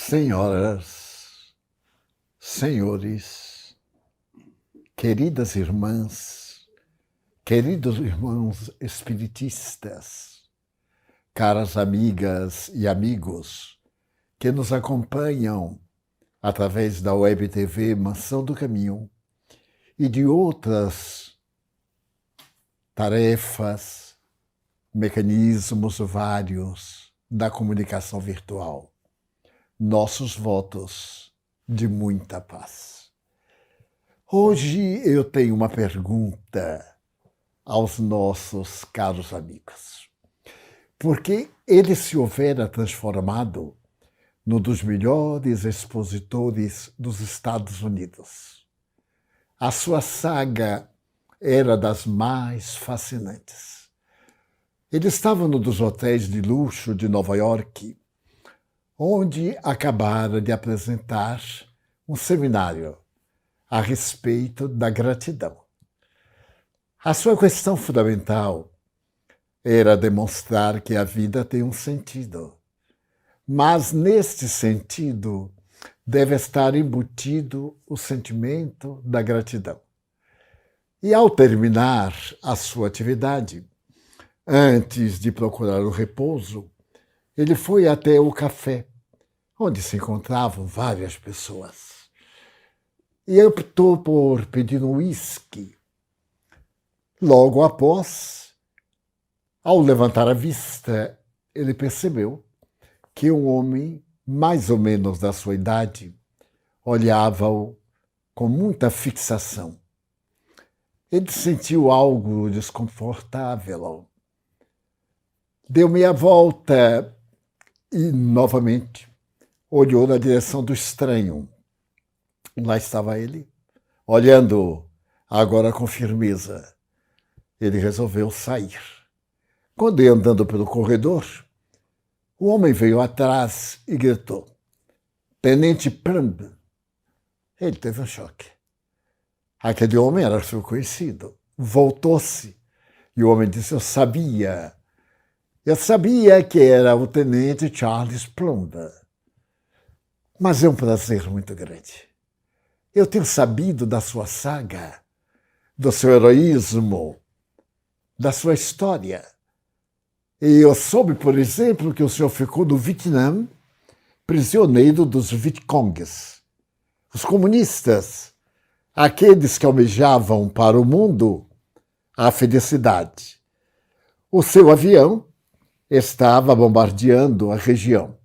Senhoras, senhores, queridas irmãs, queridos irmãos espiritistas, caras amigas e amigos que nos acompanham através da Web TV Mansão do Caminho e de outras tarefas, mecanismos vários da comunicação virtual. Nossos votos de muita paz. Hoje eu tenho uma pergunta aos nossos caros amigos. Por que ele se houvera transformado num dos melhores expositores dos Estados Unidos? A sua saga era das mais fascinantes. Ele estava num dos hotéis de luxo de Nova York, onde acabara de apresentar um seminário a respeito da gratidão. A sua questão fundamental era demonstrar que a vida tem um sentido, mas neste sentido deve estar embutido o sentimento da gratidão. E ao terminar a sua atividade, antes de procurar o repouso, ele foi até o café, onde se encontravam várias pessoas, e optou por pedir um uísque. Logo após, ao levantar a vista, ele percebeu que um homem, mais ou menos da sua idade, olhava-o com muita fixação. Ele sentiu algo desconfortável. Deu meia volta e, novamente, olhou na direção do estranho. Lá estava ele, olhando agora com firmeza. Ele resolveu sair. Quando ia andando pelo corredor, o homem veio atrás e gritou: "Tenente Plumb!" Ele teve um choque. Aquele homem era seu conhecido. Voltou-se e o homem disse: Eu sabia que era o tenente Charles Plumb. Mas é um prazer muito grande. Eu tenho sabido da sua saga, do seu heroísmo, da sua história. E eu soube, por exemplo, que o senhor ficou no Vietnã, prisioneiro dos Vietcongs, os comunistas, aqueles que almejavam para o mundo a felicidade. O seu avião estava bombardeando a região,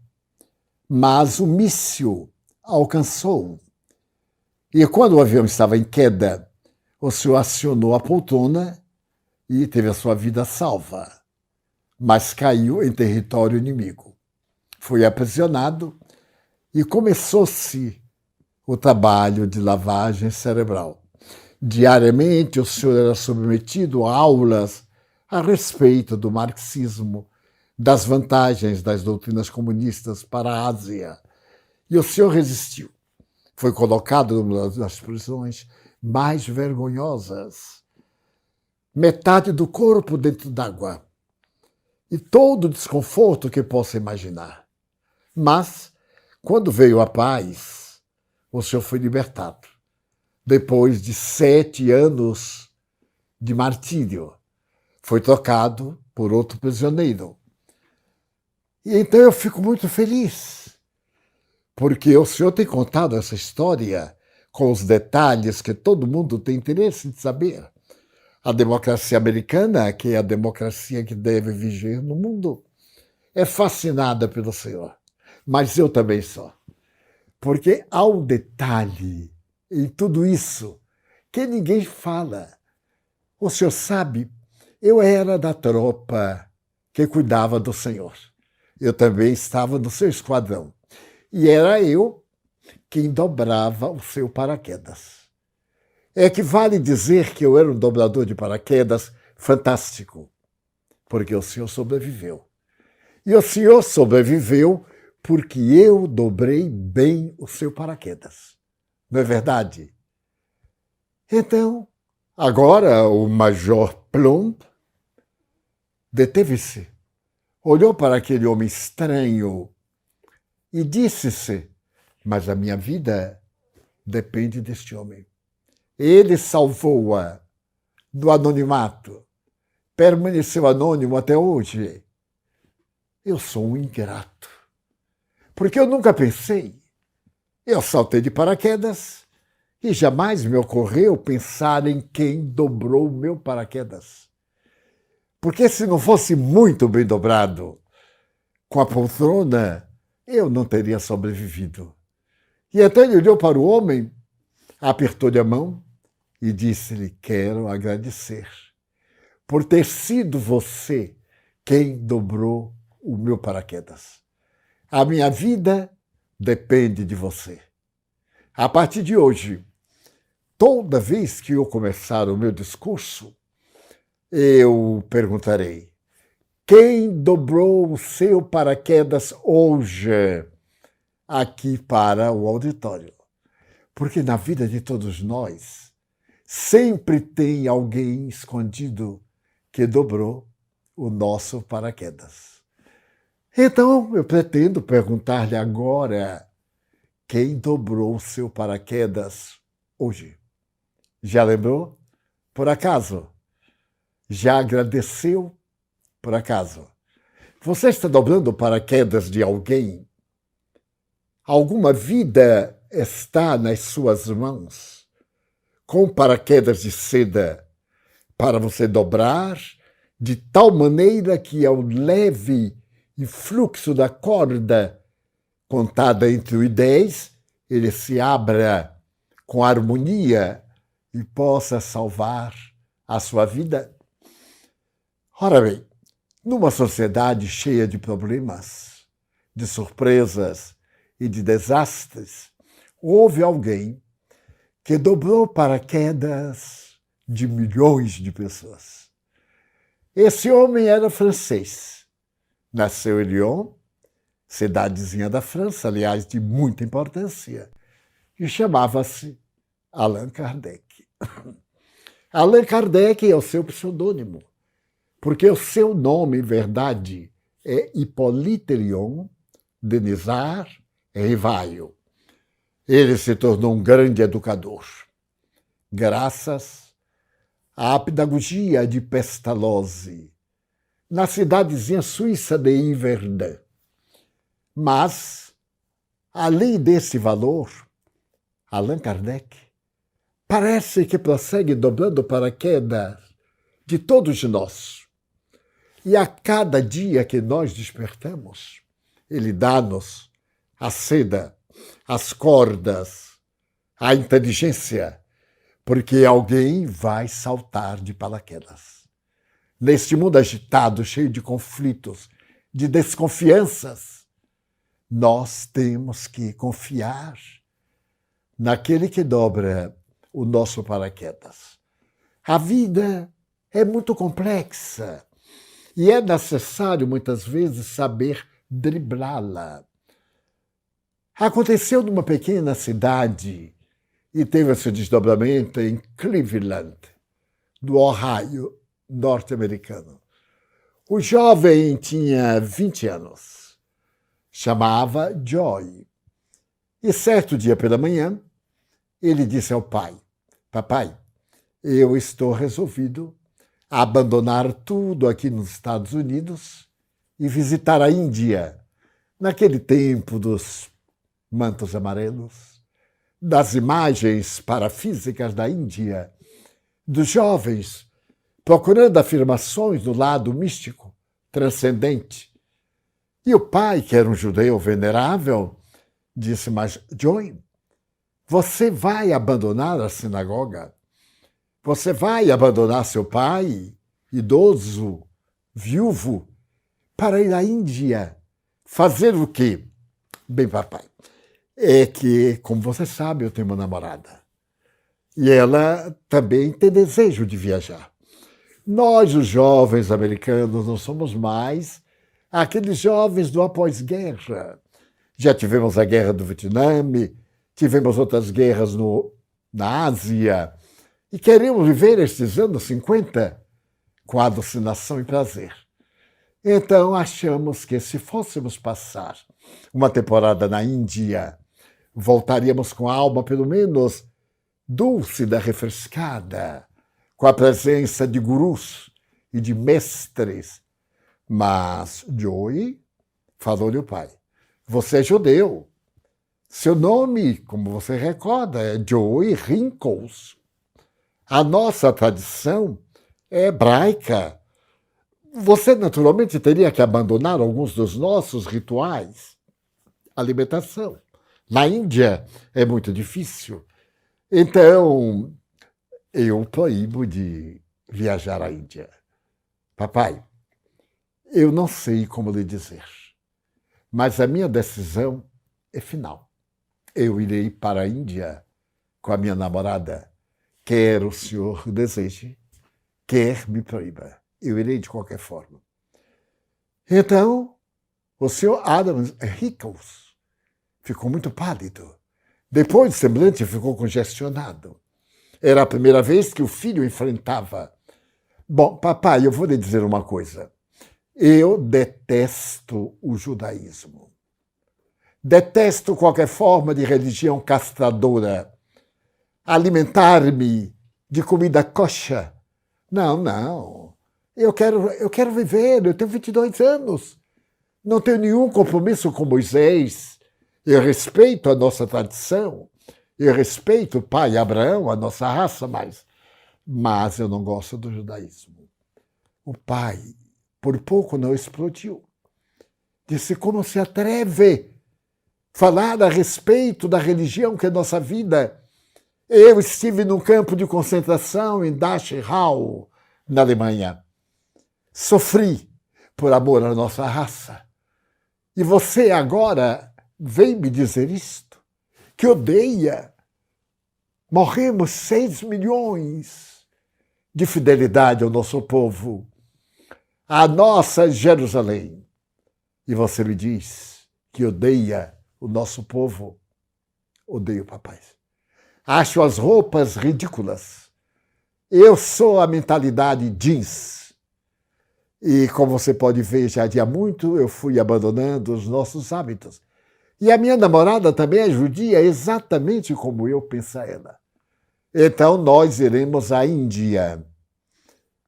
mas o míssil alcançou. E quando o avião estava em queda, o senhor acionou a poltrona e teve a sua vida salva, mas caiu em território inimigo. Foi aprisionado e começou-se o trabalho de lavagem cerebral. Diariamente o senhor era submetido a aulas a respeito do marxismo, das vantagens das doutrinas comunistas para a Ásia. E o senhor resistiu. Foi colocado numa das prisões mais vergonhosas. Metade do corpo dentro d'água. E todo o desconforto que possa imaginar. Mas, quando veio a paz, o senhor foi libertado. Depois de 7 anos de martírio, foi trocado por outro prisioneiro. E então eu fico muito feliz, porque o senhor tem contado essa história com os detalhes que todo mundo tem interesse de saber. A democracia americana, que é a democracia que deve viger no mundo, é fascinada pelo senhor. Mas eu também sou. Porque há um detalhe em tudo isso que ninguém fala. O senhor sabe, eu era da tropa que cuidava do senhor. Eu também estava no seu esquadrão. E era eu quem dobrava o seu paraquedas. É que vale dizer que eu era um dobrador de paraquedas fantástico, porque o senhor sobreviveu. E o senhor sobreviveu porque eu dobrei bem o seu paraquedas. Não é verdade? Então, agora o Major Plumb deteve-se, olhou para aquele homem estranho e disse-se mas a minha vida depende deste homem. Ele salvou-a do anonimato, permaneceu anônimo até hoje. Eu sou um ingrato, porque eu nunca pensei. Eu saltei de paraquedas e jamais me ocorreu pensar em quem dobrou o meu paraquedas. Porque se não fosse muito bem dobrado com a poltrona, eu não teria sobrevivido. E até ele olhou para o homem, apertou-lhe a mão e disse-lhe: quero agradecer por ter sido você quem dobrou o meu paraquedas. A minha vida depende de você. A partir de hoje, toda vez que eu começar o meu discurso, eu perguntarei: quem dobrou o seu paraquedas hoje aqui para o auditório? Porque na vida de todos nós, sempre tem alguém escondido que dobrou o nosso paraquedas. Então, eu pretendo perguntar-lhe agora: quem dobrou o seu paraquedas hoje? Já lembrou? Por acaso? Já agradeceu? Por acaso? Você está dobrando o paraquedas de alguém? Alguma vida está nas suas mãos, com paraquedas de seda, para você dobrar, de tal maneira que ao leve influxo da corda, contada entre 1 e 10, ele se abra com harmonia e possa salvar a sua vida? Ora bem, numa sociedade cheia de problemas, de surpresas e de desastres, houve alguém que dobrou paraquedas de milhões de pessoas. Esse homem era francês. Nasceu em Lyon, cidadezinha da França, aliás, de muita importância, e chamava-se Allan Kardec. Allan Kardec é o seu pseudônimo, porque o seu nome, em verdade, é Hippolyte Léon Denisard Rivaio. Ele se tornou um grande educador, graças à pedagogia de Pestalozzi, na cidadezinha suíça de Yverdon. Mas, além desse valor, Allan Kardec parece que prossegue dobrando paraquedas de todos nós. E a cada dia que nós despertamos, ele dá-nos a seda, as cordas, a inteligência, porque alguém vai saltar de paraquedas. Neste mundo agitado, cheio de conflitos, de desconfianças, nós temos que confiar naquele que dobra o nosso paraquedas. A vida é muito complexa e é necessário, muitas vezes, saber driblá-la. Aconteceu numa pequena cidade e teve seu desdobramento em Cleveland, do Ohio, norte-americano. O jovem tinha 20 anos. Chamava Joy. E certo dia pela manhã, ele disse ao pai: papai, eu estou resolvido a abandonar tudo aqui nos Estados Unidos e visitar a Índia, naquele tempo dos mantos amarelos, das imagens parafísicas da Índia, dos jovens procurando afirmações do lado místico, transcendente. E o pai, que era um judeu venerável, disse: mas, Joy, você vai abandonar a sinagoga? Você vai abandonar seu pai, idoso, viúvo, para ir à Índia? Fazer o quê? Bem, papai, é que, como você sabe, eu tenho uma namorada. E ela também tem desejo de viajar. Nós, os jovens americanos, não somos mais aqueles jovens do após-guerra. Já tivemos a guerra do Vietnã, tivemos outras guerras na Ásia, e queremos viver estes anos 50 com alucinação e prazer. Então achamos que se fôssemos passar uma temporada na Índia, voltaríamos com a alma, pelo menos, dúlcida, refrescada, com a presença de gurus e de mestres. Mas Joey, falou-lhe o pai, você é judeu. Seu nome, como você recorda, é Joey Rinkles. A nossa tradição é hebraica. Você, naturalmente, teria que abandonar alguns dos nossos rituais. Alimentação. Na Índia é muito difícil. Então, eu proíbo de viajar à Índia. Papai, eu não sei como lhe dizer, mas a minha decisão é final. Eu irei para a Índia com a minha namorada, quer o senhor deseje, quer me proíba. Eu irei de qualquer forma. Então, o senhor Adams Rickles ficou muito pálido. Depois o semblante ficou congestionado. Era a primeira vez que o filho enfrentava. Bom, papai, eu vou lhe dizer uma coisa. Eu detesto o judaísmo. Detesto qualquer forma de religião castradora. Alimentar-me de comida kosher. Não. Eu quero viver, eu tenho 22 anos. Não tenho nenhum compromisso com Moisés. Eu respeito a nossa tradição. Eu respeito o pai Abraão, a nossa raça, mas eu não gosto do judaísmo. O pai, por pouco, não explodiu. Disse, como se atreve falar a respeito da religião que é nossa vida? Eu estive num campo de concentração em Dachau, na Alemanha. Sofri por amor à nossa raça. E você agora vem me dizer isto? Que odeia? Morremos 6 milhões de fidelidade ao nosso povo, à nossa Jerusalém. E você me diz que odeia o nosso povo? Odeio, papai. Acho as roupas ridículas. Eu sou a mentalidade jeans. E como você pode ver, já há muito eu fui abandonando os nossos hábitos. E a minha namorada também é judia, exatamente como eu, pensa ela. Então nós iremos à Índia.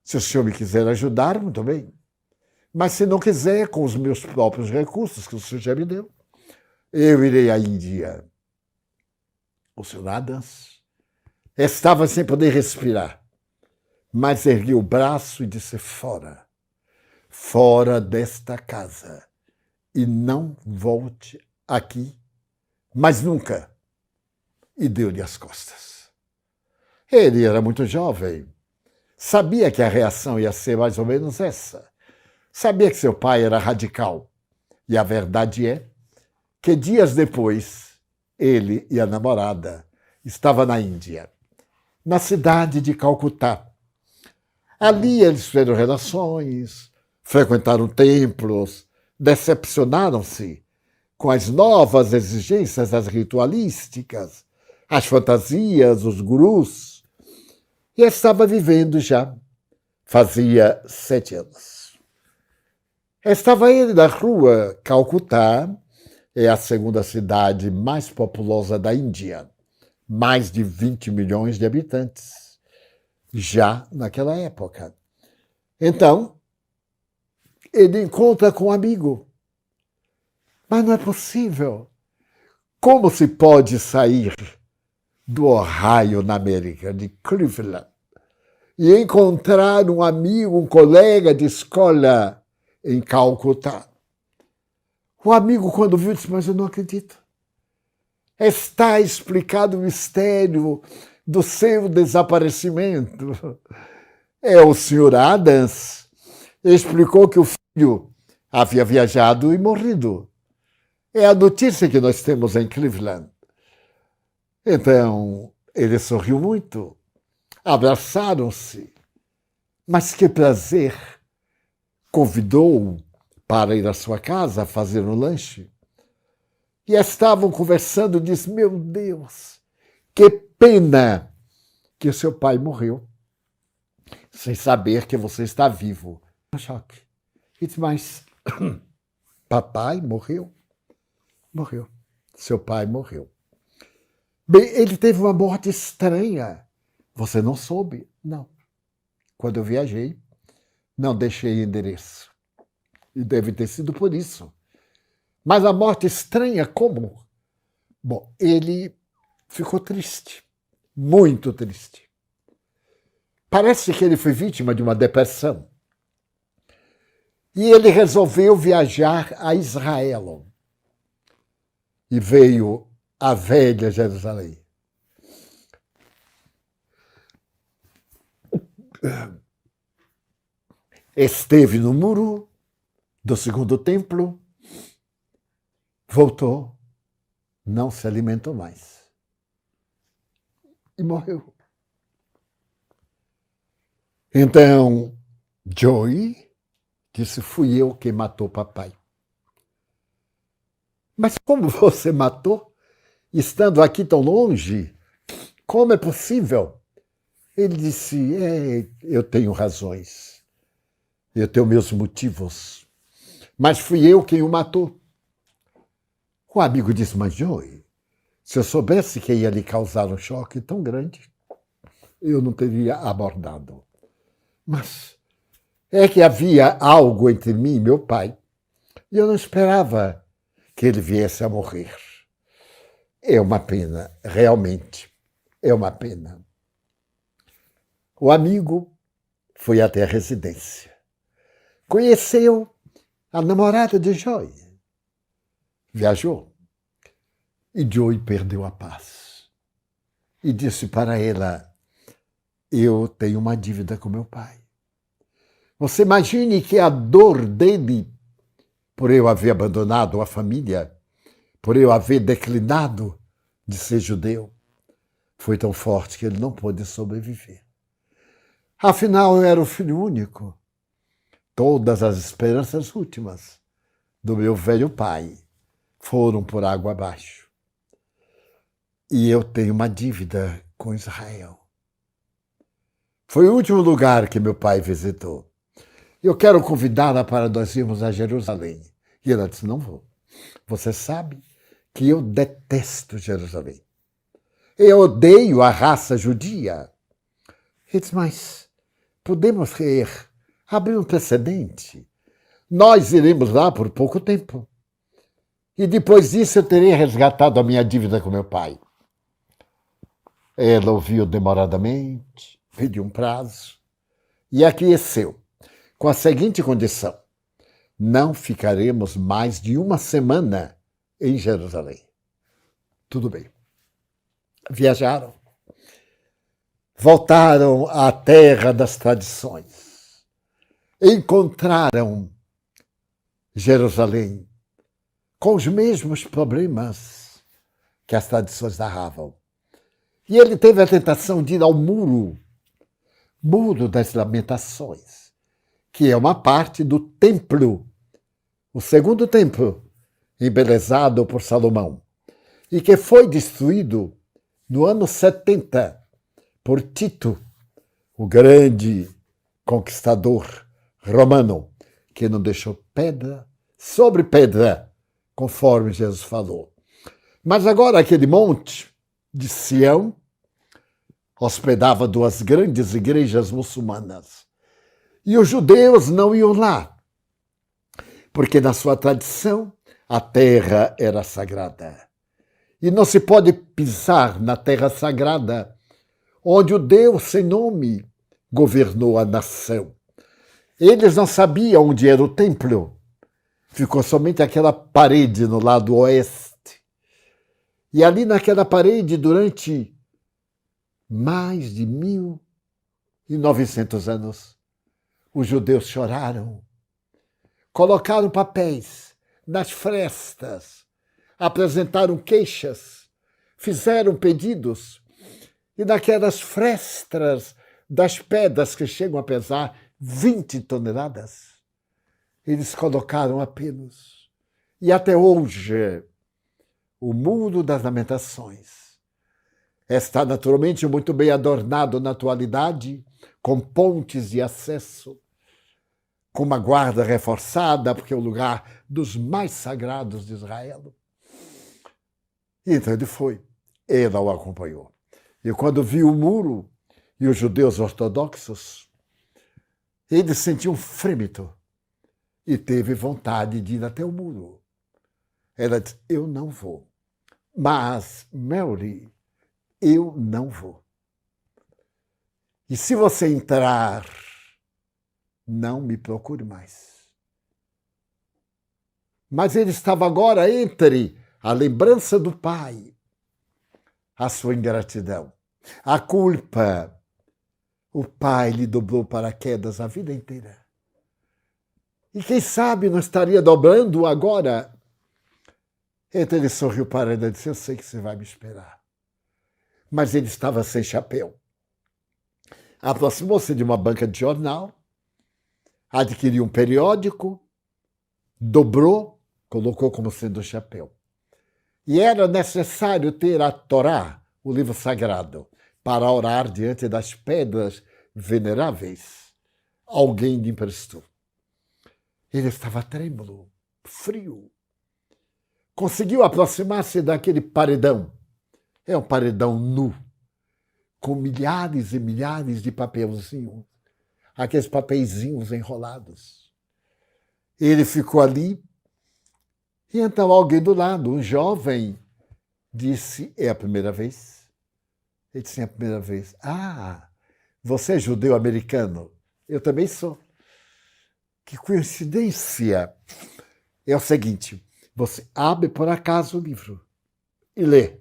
Se o senhor me quiser ajudar, muito bem. Mas se não quiser, com os meus próprios recursos que o senhor já me deu, eu irei à Índia. O senhor Adams estava sem poder respirar, mas ergueu o braço e disse, fora desta casa, e não volte aqui, mas nunca. E deu-lhe as costas. Ele era muito jovem, sabia que a reação ia ser mais ou menos essa. Sabia que seu pai era radical. E a verdade é que dias depois, ele e a namorada estavam na Índia, na cidade de Calcutá. Ali eles fizeram relações, frequentaram templos, decepcionaram-se com as novas exigências das ritualísticas, as fantasias, os gurus, e estava vivendo já. Fazia 7 anos. Estava ele na rua Calcutá, é a segunda cidade mais populosa da Índia, mais de 20 milhões de habitantes, já naquela época. Então, ele encontra com um amigo. Mas não é possível. Como se pode sair do Ohio, na América, de Cleveland, e encontrar um amigo, um colega de escola em Calcutá? O amigo, quando viu, disse, mas eu não acredito. Está explicado o mistério do seu desaparecimento. É o senhor Adams. Explicou que o filho havia viajado e morrido. É a notícia que nós temos em Cleveland. Então, ele sorriu muito. Abraçaram-se. Mas que prazer! Convidou-o para ir à sua casa fazer um lanche. E estavam conversando, disse, meu Deus, que pena que o seu pai morreu, sem saber que você está vivo. Um choque. E disse, mas papai morreu? Morreu. Seu pai morreu. Bem, ele teve uma morte estranha. Você não soube? Não. Quando eu viajei, não deixei endereço. E deve ter sido por isso. Mas a morte estranha, como? Bom, ele ficou triste, muito triste. Parece que ele foi vítima de uma depressão. E ele resolveu viajar a Israel. E veio a velha Jerusalém. Esteve no muro do segundo templo, voltou, não se alimentou mais. E morreu. Então, Joey disse, fui eu quem matou papai. Mas como você matou, estando aqui tão longe? Como é possível? Ele disse, eu tenho razões. Eu tenho meus motivos. Mas fui eu quem o matou. O amigo disse, mas Joey, se eu soubesse que ia lhe causar um choque tão grande, eu não teria abordado. Mas é que havia algo entre mim e meu pai, e eu não esperava que ele viesse a morrer. É uma pena, realmente, é uma pena. O amigo foi até a residência. Conheceu a namorada de Joey. Viajou. E Joey perdeu a paz. E disse para ela, eu tenho uma dívida com meu pai. Você imagine que a dor dele, por eu haver abandonado a família, por eu haver declinado de ser judeu, foi tão forte que ele não pôde sobreviver. Afinal, eu era o filho único. Todas as esperanças últimas do meu velho pai foram por água abaixo. E eu tenho uma dívida com Israel. Foi o último lugar que meu pai visitou. Eu quero convidá-la para nós irmos a Jerusalém. E ela disse, não vou. Você sabe que eu detesto Jerusalém. Eu odeio a raça judia. Ele disse, mas podemos abrir um precedente. Nós iremos lá por pouco tempo. E depois disso eu terei resgatado a minha dívida com meu pai. Ela ouviu demoradamente, pediu um prazo e aqueceu, com a seguinte condição: não ficaremos mais de uma semana em Jerusalém. Tudo bem. Viajaram. Voltaram à terra das tradições. Encontraram Jerusalém com os mesmos problemas que as tradições narravam. E ele teve a tentação de ir ao Muro das Lamentações, que é uma parte do templo, o segundo templo, embelezado por Salomão, e que foi destruído no ano 70 por Tito, o grande conquistador romano, que não deixou pedra sobre pedra, conforme Jesus falou. Mas agora aquele monte de Sião hospedava duas grandes igrejas muçulmanas. E os judeus não iam lá, porque na sua tradição a terra era sagrada. E não se pode pisar na terra sagrada, onde o Deus sem nome governou a nação. Eles não sabiam onde era o templo. Ficou somente aquela parede no lado oeste. E ali naquela parede, durante mais de 1.900 anos, os judeus choraram. Colocaram papéis nas frestas, apresentaram queixas, fizeram pedidos. E naquelas frestas das pedras que chegam a pesar 20 toneladas, eles colocaram apenas. E até hoje, o Muro das Lamentações está naturalmente muito bem adornado na atualidade, com pontes de acesso, com uma guarda reforçada, porque é o lugar dos mais sagrados de Israel. E então ele foi. Ele não o acompanhou. E quando viu o muro e os judeus ortodoxos, ele sentiu um frêmito e teve vontade de ir até o muro. Ela disse, eu não vou. Mas, Mary, eu não vou. E se você entrar, não me procure mais. Mas ele estava agora entre a lembrança do pai, a sua ingratidão, a culpa. O pai lhe dobrou paraquedas a vida inteira. E quem sabe não estaria dobrando agora? Então ele sorriu para ela e disse, eu sei que você vai me esperar. Mas ele estava sem chapéu. Aproximou-se de uma banca de jornal, adquiriu um periódico, dobrou, colocou como sendo o chapéu. E era necessário ter a Torá, o livro sagrado, para orar diante das pedras veneráveis. Alguém lhe emprestou. Ele estava trêmulo, frio. Conseguiu aproximar-se daquele paredão. É um paredão nu, com milhares e milhares de papelzinhos, aqueles papeizinhos enrolados. Ele ficou ali, e então alguém do lado, um jovem, disse, é a primeira vez? Ele disse, é a primeira vez. Ah, você é judeu americano? Eu também sou. Que coincidência! É o seguinte, você abre por acaso o livro e lê.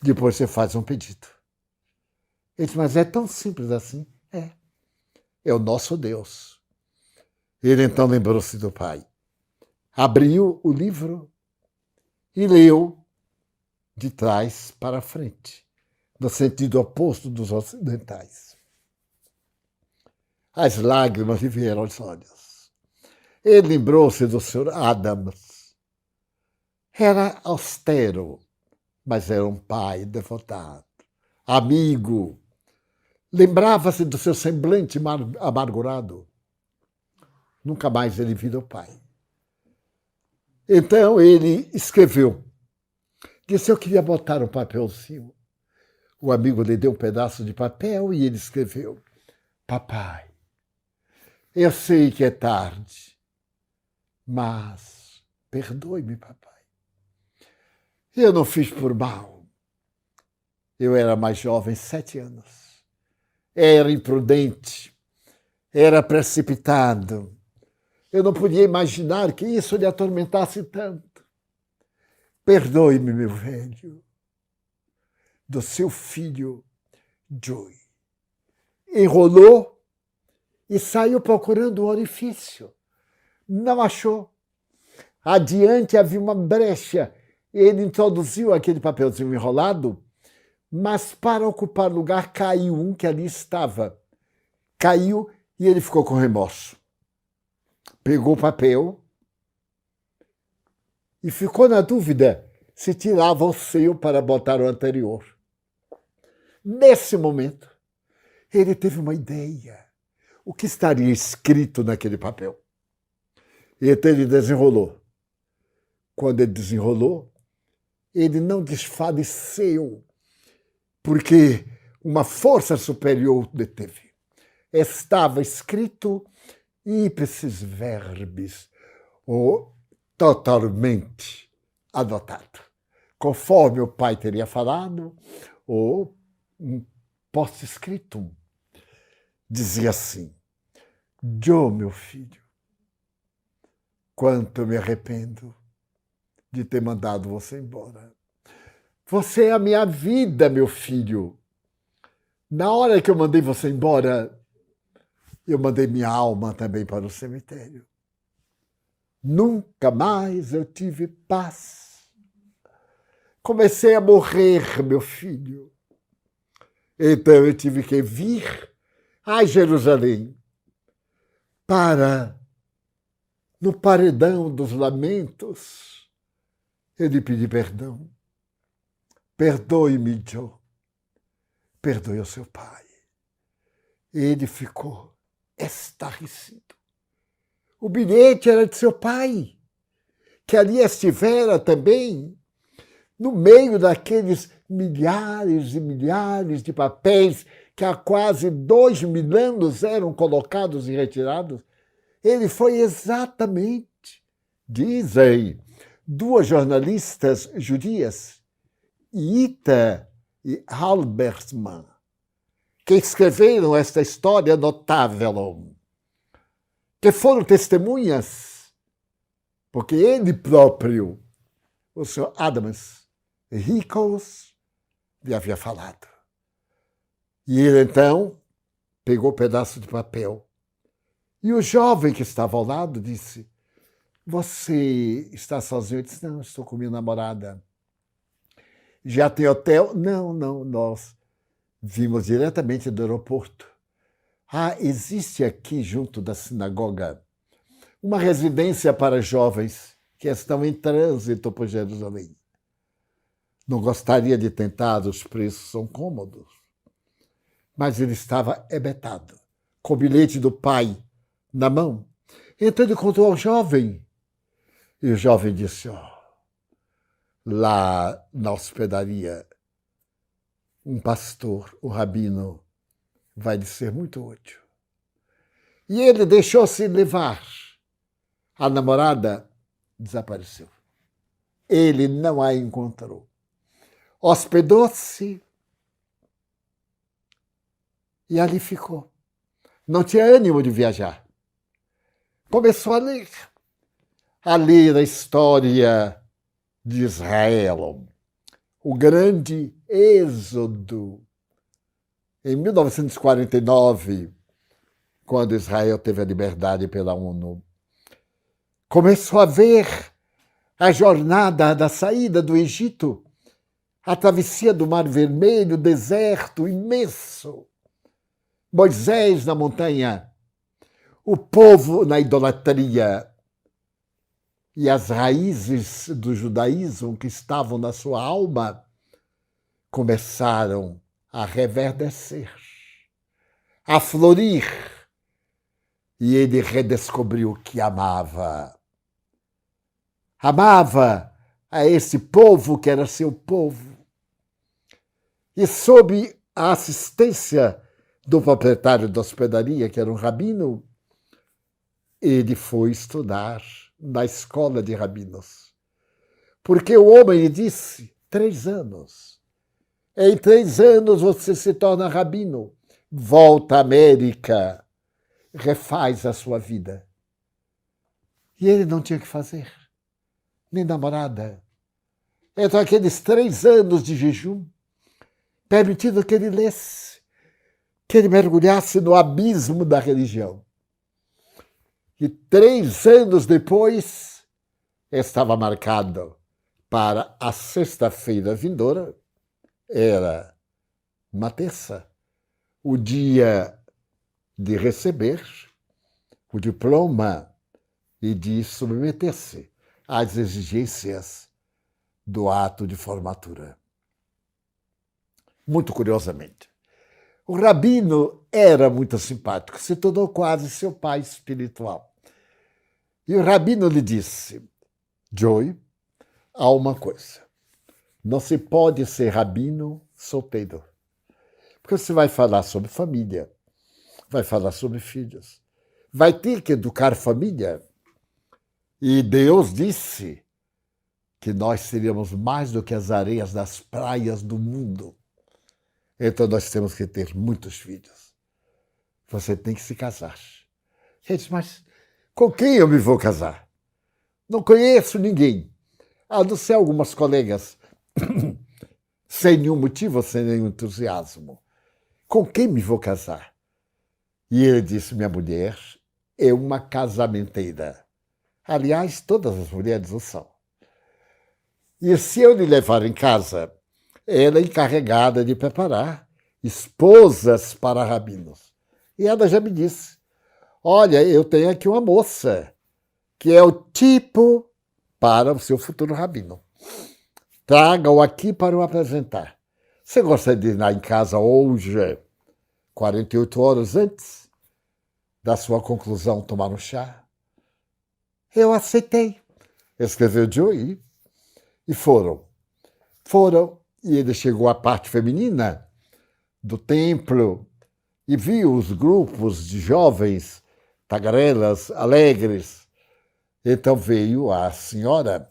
Depois você faz um pedido. Ele disse, mas é tão simples assim? É. É o nosso Deus. Ele então lembrou-se do pai. Abriu o livro e leu de trás para frente, no sentido oposto dos ocidentais. As lágrimas lhe vieram aos olhos. Ele lembrou-se do Sr. Adams. Era austero, mas era um pai devotado, amigo. Lembrava-se do seu semblante amargurado. Nunca mais ele viu o pai. Então ele escreveu. Disse, eu queria botar um papelzinho. O amigo lhe deu um pedaço de papel e ele escreveu, papai, eu sei que é tarde, mas perdoe-me, papai. Eu não fiz por mal. Eu era mais jovem, 7 anos. Era imprudente, era precipitado. Eu não podia imaginar que isso lhe atormentasse tanto. Perdoe-me, meu velho, do seu filho, Joey. Enrolou e saiu procurando o orifício. Não achou. Adiante havia uma brecha. Ele introduziu aquele papelzinho enrolado, mas para ocupar lugar caiu um que ali estava. Caiu e ele ficou com remorso. Pegou o papel e ficou na dúvida se tirava o seu para botar o anterior. Nesse momento, ele teve uma ideia. O que estaria escrito naquele papel? Então ele desenrolou. Quando ele desenrolou, ele não desfaleceu, porque uma força superior o deteve. Estava escrito ipsis verbis, ou totalmente adotado, conforme o pai teria falado, ou um post-scriptum. Dizia assim, Joe, meu filho, quanto eu me arrependo de ter mandado você embora. Você é a minha vida, meu filho. Na hora que eu mandei você embora, eu mandei minha alma também para o cemitério. Nunca mais eu tive paz. Comecei a morrer, meu filho. Então eu tive que vir a Jerusalém para, no paredão dos lamentos, eu lhe pedi perdão. Perdoe-me, Joe. Perdoe o seu pai. Ele ficou estarrecido. O bilhete era de seu pai, que ali estivera também no meio daqueles milhares e milhares de papéis que há quase 2.000 anos eram colocados e retirados, ele foi exatamente, dizem duas jornalistas judias, Ita e Halbertsman, que escreveram esta história notável, que foram testemunhas, porque ele próprio, o Sr. Adams Rickles, lhe havia falado. E ele, então, pegou um pedaço de papel. E o jovem que estava ao lado disse, você está sozinho? Eu disse, não, estou com minha namorada. Já tem hotel? Não, nós vimos diretamente do aeroporto. Ah, existe aqui, junto da sinagoga, uma residência para jovens que estão em trânsito por Jerusalém. Não gostaria de tentar, os preços são cômodos. Mas ele estava hebetado, com o bilhete do pai na mão. Então ele contou ao jovem. E o jovem disse, lá na hospedaria, um pastor, o rabino, vai lhe ser muito útil. E ele deixou-se levar. A namorada desapareceu. Ele não a encontrou. Hospedou-se e ali ficou. Não tinha ânimo de viajar. Começou a ler a história de Israel, o grande êxodo. Em 1949, quando Israel teve a liberdade pela ONU, começou a ver a jornada da saída do Egito, a travessia do Mar Vermelho, deserto imenso, Moisés na montanha, o povo na idolatria e as raízes do judaísmo que estavam na sua alma começaram a reverdecer, a florir, e ele redescobriu que amava. Amava a esse povo que era seu povo. E sob a assistência do proprietário da hospedaria, que era um rabino, ele foi estudar na escola de rabinos. Porque o homem lhe disse, 3 anos. Em 3 anos você se torna rabino. Volta à América, refaz a sua vida. E ele não tinha o que fazer, nem namorada. Então, aqueles 3 anos de jejum, permitindo que ele lesse, que ele mergulhasse no abismo da religião. E 3 anos depois, estava marcado para a sexta-feira vindoura, era uma terça, o dia de receber o diploma e de submeter-se às exigências do ato de formatura. Muito curiosamente, o rabino era muito simpático, se tornou quase seu pai espiritual. E o rabino lhe disse, Joey, há uma coisa, não se pode ser rabino solteiro, porque você vai falar sobre família, vai falar sobre filhos, vai ter que educar família. E Deus disse que nós seríamos mais do que as areias das praias do mundo. Então nós temos que ter muitos filhos. Você tem que se casar. Ele disse, mas com quem eu me vou casar? Não conheço ninguém, a não ser algumas colegas, sem nenhum motivo, sem nenhum entusiasmo. Com quem me vou casar? E ele disse, minha mulher é uma casamenteira. Aliás, todas as mulheres o são. E se eu lhe levar em casa, ela é encarregada de preparar esposas para rabinos. E ela já me disse, olha, eu tenho aqui uma moça, que é o tipo para o seu futuro rabino. Traga-o aqui para o apresentar. Você gostaria de ir lá em casa hoje, 48 horas antes da sua conclusão, tomar um chá? Eu aceitei. Escreveu Joey e foram. Foram, e ele chegou à parte feminina do templo e viu os grupos de jovens, tagarelas, alegres. Então veio a senhora,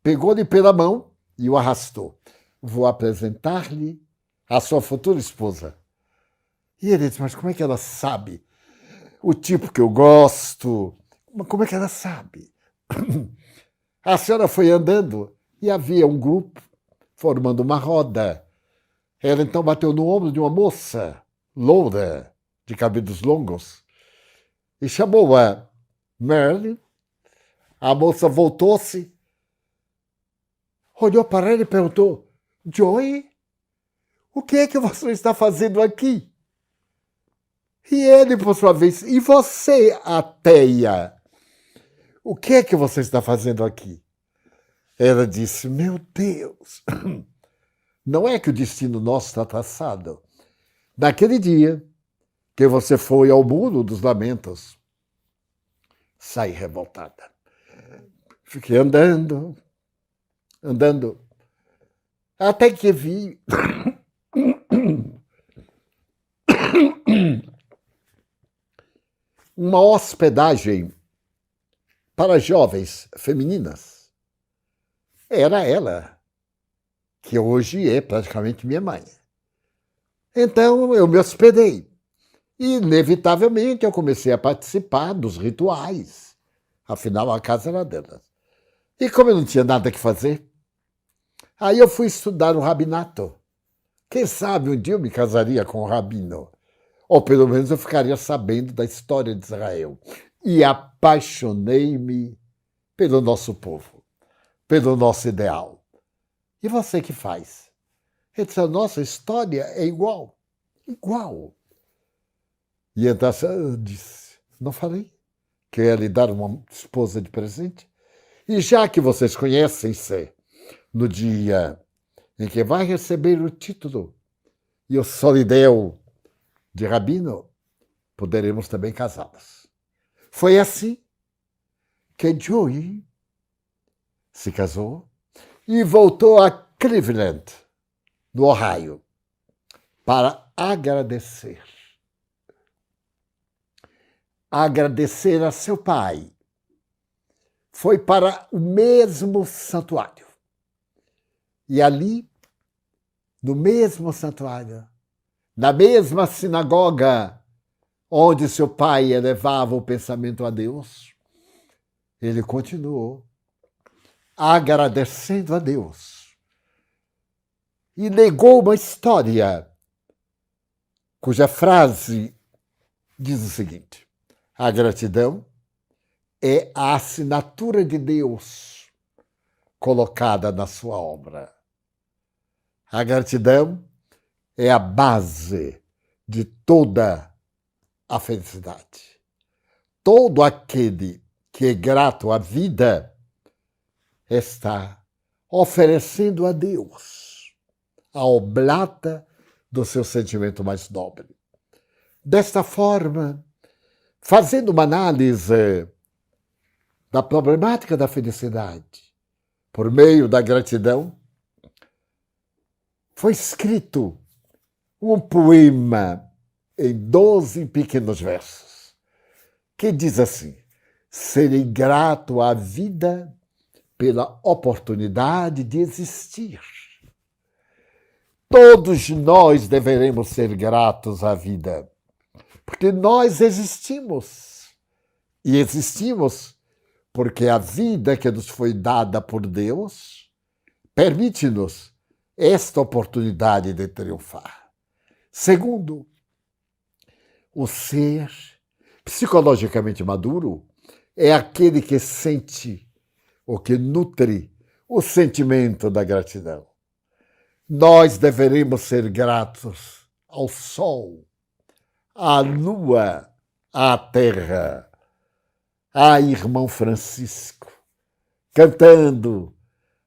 pegou-lhe pela mão e o arrastou. Vou apresentar-lhe a sua futura esposa. E ele disse, mas como é que ela sabe o tipo que eu gosto? Como é que ela sabe? A senhora foi andando e havia um grupo formando uma roda. Ela então bateu no ombro de uma moça loura, de cabelos longos, e chamou-a Merlin. A moça voltou-se, olhou para ele e perguntou, Joey, o que é que você está fazendo aqui? E ele, por sua vez, e você, ateia, o que é que você está fazendo aqui? Ela disse, meu Deus, não é que o destino nosso está traçado. Naquele dia que você foi ao muro dos lamentos, saí revoltada. Fiquei andando, até que vi uma hospedagem para jovens femininas. Era ela, que hoje é praticamente minha mãe. Então eu me hospedei. E, inevitavelmente, eu comecei a participar dos rituais. Afinal, a casa era delas. E como eu não tinha nada que fazer, aí eu fui estudar o rabinato. Quem sabe um dia eu me casaria com um rabino. Ou pelo menos eu ficaria sabendo da história de Israel. E apaixonei-me pelo nosso povo, pelo nosso ideal. E você que faz? Ele disse, a nossa história é igual. Igual. E então eu disse, não falei que eu ia lhe dar uma esposa de presente? E já que vocês conhecem-se no dia em que vai receber o título e o solideu de rabino, poderemos também casá-los. Foi assim que Joey se casou e voltou a Cleveland, no Ohio, para agradecer a seu pai. Foi para o mesmo santuário. E ali, no mesmo santuário, na mesma sinagoga onde seu pai elevava o pensamento a Deus, ele continuou agradecendo a Deus. E legou uma história cuja frase diz o seguinte: a gratidão é a assinatura de Deus colocada na sua obra. A gratidão é a base de toda a felicidade. Todo aquele que é grato à vida está oferecendo a Deus a oblata do seu sentimento mais nobre. Desta forma, fazendo uma análise da problemática da felicidade por meio da gratidão, foi escrito um poema em 12 pequenos versos, que diz assim: serei grato à vida pela oportunidade de existir. Todos nós deveremos ser gratos à vida, porque nós existimos. E existimos porque a vida que nos foi dada por Deus permite-nos esta oportunidade de triunfar. Segundo, o ser psicologicamente maduro é aquele que sente ou que nutre o sentimento da gratidão. Nós deveremos ser gratos ao sol, à lua, à terra, a irmão Francisco, cantando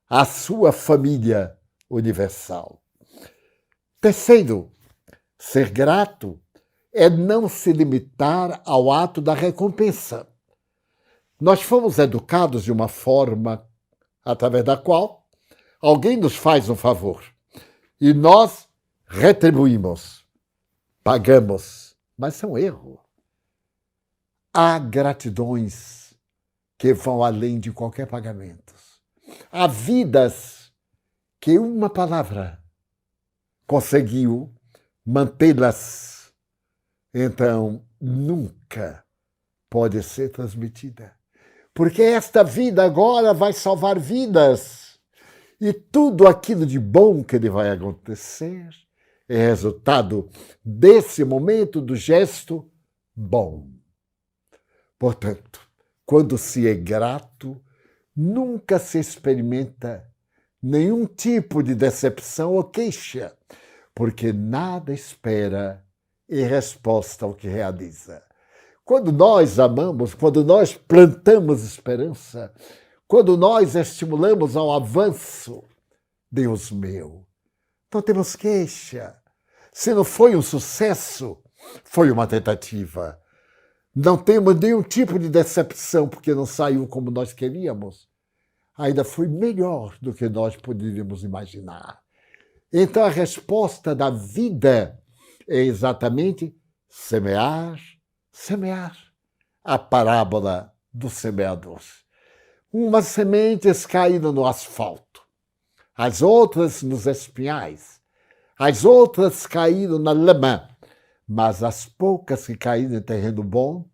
a sua família universal. Terceiro, ser grato é não se limitar ao ato da recompensa. Nós fomos educados de uma forma através da qual Alguém nos faz um favor e nós retribuímos, pagamos, mas é um erro. Há gratidões que vão além de qualquer pagamento. Há vidas que uma palavra conseguiu mantê-las. Então, nunca pode ser transmitida. Porque esta vida agora vai salvar vidas. E tudo aquilo de bom que lhe vai acontecer é resultado desse momento do gesto bom. Portanto, quando se é grato, nunca se experimenta nenhum tipo de decepção ou queixa, porque nada espera em resposta ao que realiza. Quando nós amamos, quando nós plantamos esperança, quando nós estimulamos ao avanço, Deus meu, não temos queixa. Se não foi um sucesso, foi uma tentativa. Não temos nenhum tipo de decepção porque não saiu como nós queríamos. Ainda foi melhor do que nós poderíamos imaginar. Então a resposta da vida é exatamente semear, semear. A parábola do semeador. Umas sementes caíram no asfalto, as outras nos espinhais, as outras caíram na lama, mas as poucas que caíram em terreno bom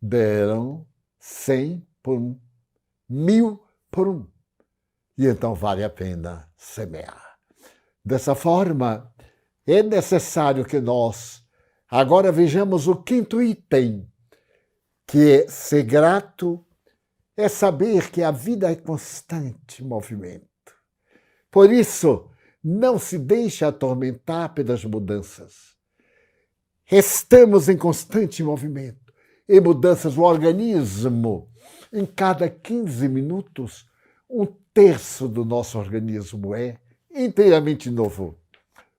deram 100 por 1, 1000 por 1. E então vale a pena semear. Dessa forma, é necessário que nós agora vejamos o quinto item, que é ser grato, é saber que a vida é constante movimento. Por isso, não se deixe atormentar pelas mudanças. Estamos em constante movimento, em mudanças. O organismo, em cada 15 minutos, 1/3 do nosso organismo é inteiramente novo.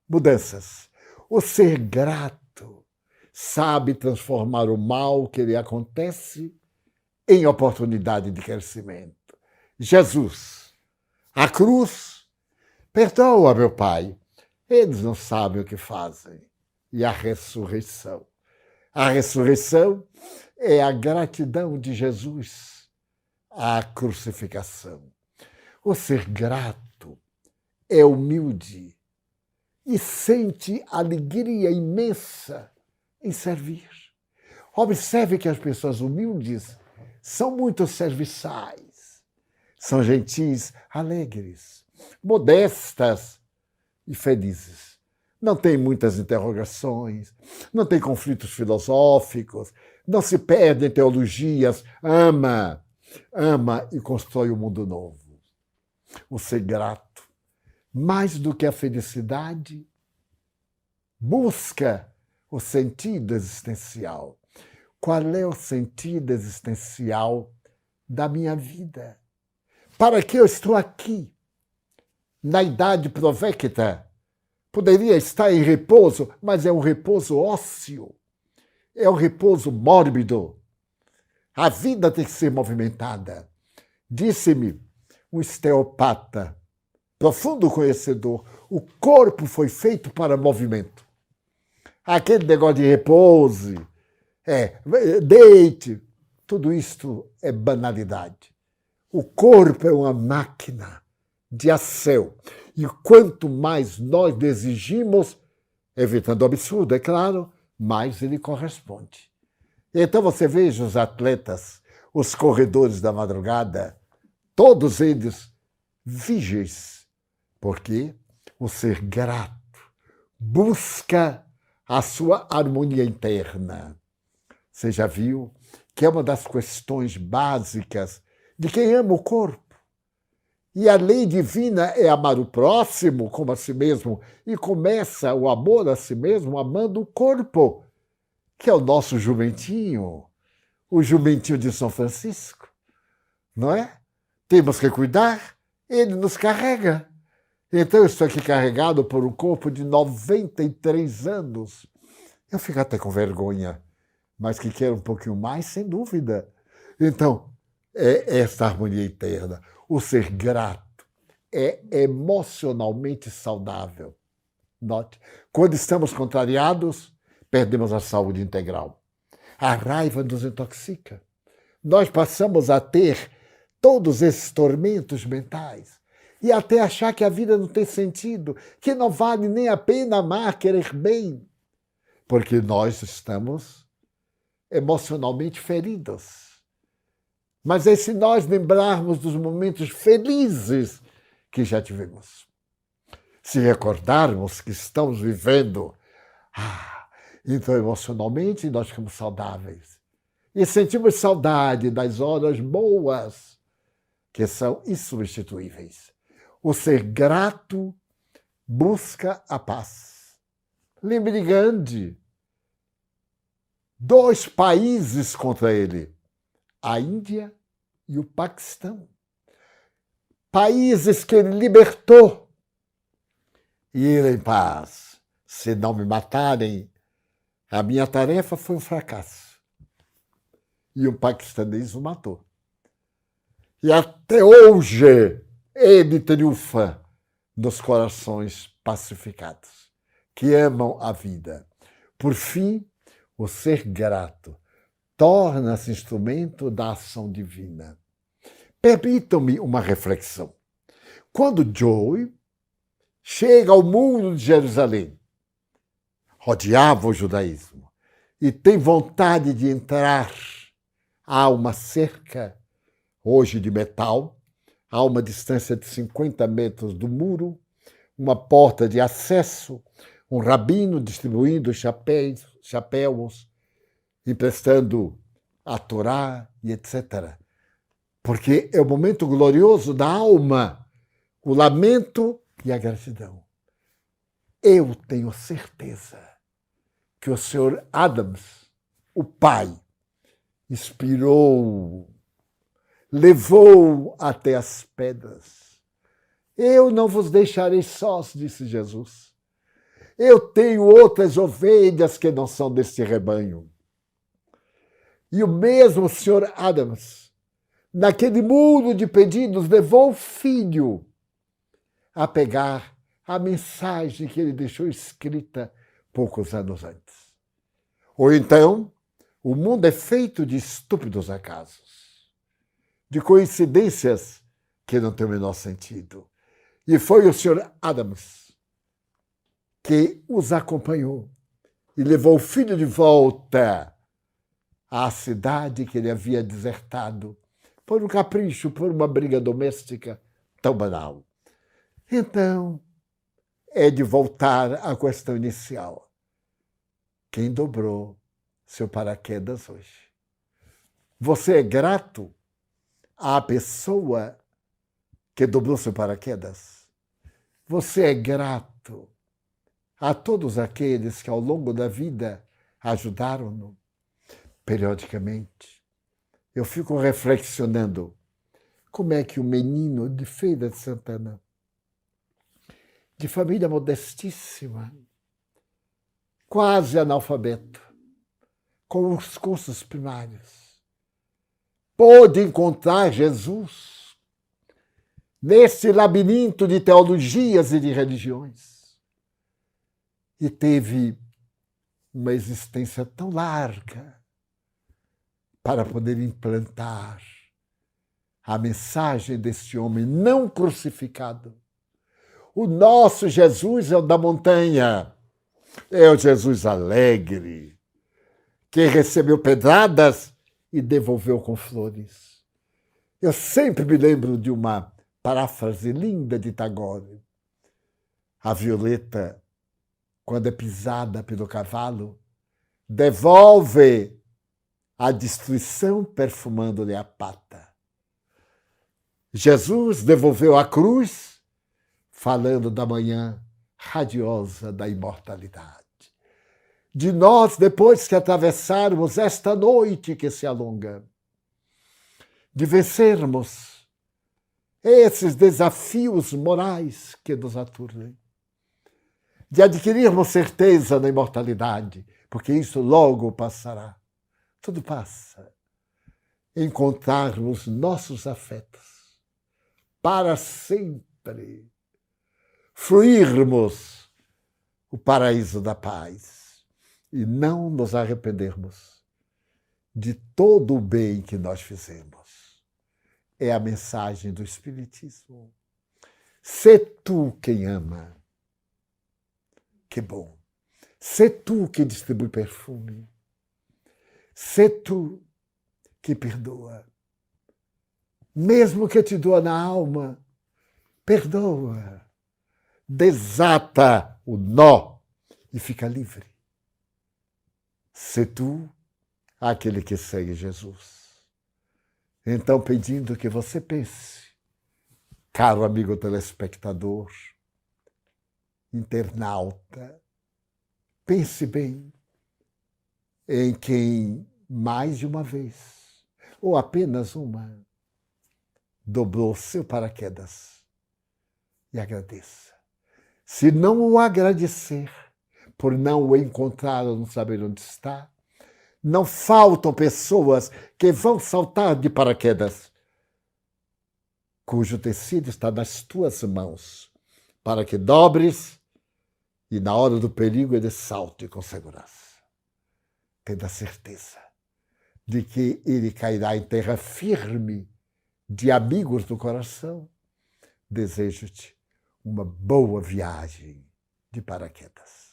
Mudanças. O ser grato sabe transformar o mal que lhe acontece em oportunidade de crescimento. Jesus, a cruz, perdoa, meu Pai, eles não sabem o que fazem. E a ressurreição. A ressurreição é a gratidão de Jesus à crucificação. O ser grato é humilde e sente alegria imensa em servir. Observe que as pessoas humildes são muito serviçais, são gentis, alegres, modestas e felizes. Não tem muitas interrogações, não tem conflitos filosóficos, não se perde em teologias, ama e constrói um mundo novo. O ser grato, mais do que a felicidade, busca o sentido existencial. Qual é o sentido existencial da minha vida? Para que eu estou aqui? Na idade provecta, poderia estar em repouso, mas é um repouso ósseo, é um repouso mórbido. A vida tem que ser movimentada. Disse-me um osteopata, profundo conhecedor, o corpo foi feito para movimento. Aquele negócio de repouso, deite, tudo isto é banalidade. O corpo é uma máquina de ação. E quanto mais nós exigimos, evitando o absurdo, é claro, mais ele corresponde. Então você veja os atletas, os corredores da madrugada, todos eles vigíveis, porque o ser grato busca a sua harmonia interna. Você já viu que é uma das questões básicas de quem ama o corpo. E a lei divina é amar o próximo como a si mesmo. E começa o amor a si mesmo amando o corpo, que é o nosso jumentinho, o jumentinho de São Francisco. Não é? Temos que cuidar, ele nos carrega. Então eu estou aqui carregado por um corpo de 93 anos. Eu fico até com vergonha, mas que quero um pouquinho mais, sem dúvida. Então, é essa harmonia interna. O ser grato é emocionalmente saudável. Note, quando estamos contrariados, perdemos a saúde integral. A raiva nos intoxica. Nós passamos a ter todos esses tormentos mentais e até achar que a vida não tem sentido, que não vale nem a pena amar, querer bem, porque nós estamos emocionalmente feridos. Mas é se nós lembrarmos dos momentos felizes que já tivemos, se recordarmos que estamos vivendo, então emocionalmente nós ficamos saudáveis. E sentimos saudade das horas boas, que são insubstituíveis. O ser grato busca a paz. Lembre de Gandhi. 2 países contra ele, a Índia e o Paquistão. Países que ele libertou. E ele em paz. Se não me matarem, a minha tarefa foi um fracasso. E o paquistanês o matou. E até hoje ele triunfa nos corações pacificados, que amam a vida. Por fim, o ser grato torna-se instrumento da ação divina. Permitam-me uma reflexão. Quando Joey chega ao muro de Jerusalém, odiava o judaísmo, e tem vontade de entrar, há uma cerca, hoje de metal, a uma distância de 50 metros do muro, uma porta de acesso, um rabino distribuindo chapéus, emprestando a Torá e etc. Porque é o momento glorioso da alma, o lamento e a gratidão. Eu tenho certeza que o Sr. Adams, o pai, inspirou, levou até as pedras. Eu não vos deixarei sós, disse Jesus. Eu tenho outras ovelhas que não são deste rebanho. E o mesmo Sr. Adams, naquele mundo de pedidos, levou o filho a pegar a mensagem que ele deixou escrita poucos anos antes. Ou então, o mundo é feito de estúpidos acasos, de coincidências que não têm o menor sentido. E foi o Sr. Adams que os acompanhou e levou o filho de volta à cidade que ele havia desertado por um capricho, por uma briga doméstica tão banal. Então, é de voltar à questão inicial. Quem dobrou seu paraquedas hoje? Você é grato à pessoa que dobrou seu paraquedas? Você é grato a todos aqueles que ao longo da vida ajudaram-no? Periodicamente, eu fico reflexionando como é que o menino de Feira de Santana, de família modestíssima, quase analfabeto, com os cursos primários, pôde encontrar Jesus nesse labirinto de teologias e de religiões. E teve uma existência tão larga para poder implantar a mensagem deste homem não crucificado. O nosso Jesus é o da montanha, é o Jesus alegre, que recebeu pedradas e devolveu com flores. Eu sempre me lembro de uma paráfrase linda de Tagore. A violeta, quando é pisada pelo cavalo, devolve a destruição perfumando-lhe a pata. Jesus devolveu a cruz falando da manhã radiosa da imortalidade. De nós, depois que atravessarmos esta noite que se alonga, de vencermos esses desafios morais que nos aturdem, de adquirirmos certeza na imortalidade, porque isso logo passará. Tudo passa. Encontrarmos nossos afetos para sempre sempre fruirmos o paraíso da paz e não nos arrependermos de todo o bem que nós fizemos. É a mensagem do Espiritismo. Sê tu quem ama. Que bom. Sê tu que distribui perfume. Sê tu que perdoa. Mesmo que te doa na alma, perdoa. Desata o nó e fica livre. Sê tu aquele que segue Jesus. Então, pedindo que você pense, caro amigo telespectador, internauta, pense bem em quem mais de uma vez, ou apenas uma, dobrou seu paraquedas e agradeça. Se não o agradecer por não o encontrar ou não saber onde está, não faltam pessoas que vão saltar de paraquedas, cujo tecido está nas tuas mãos, para que dobres e na hora do perigo ele salte com segurança. Tenha certeza de que ele cairá em terra firme de amigos do coração. Desejo-te uma boa viagem de paraquedas.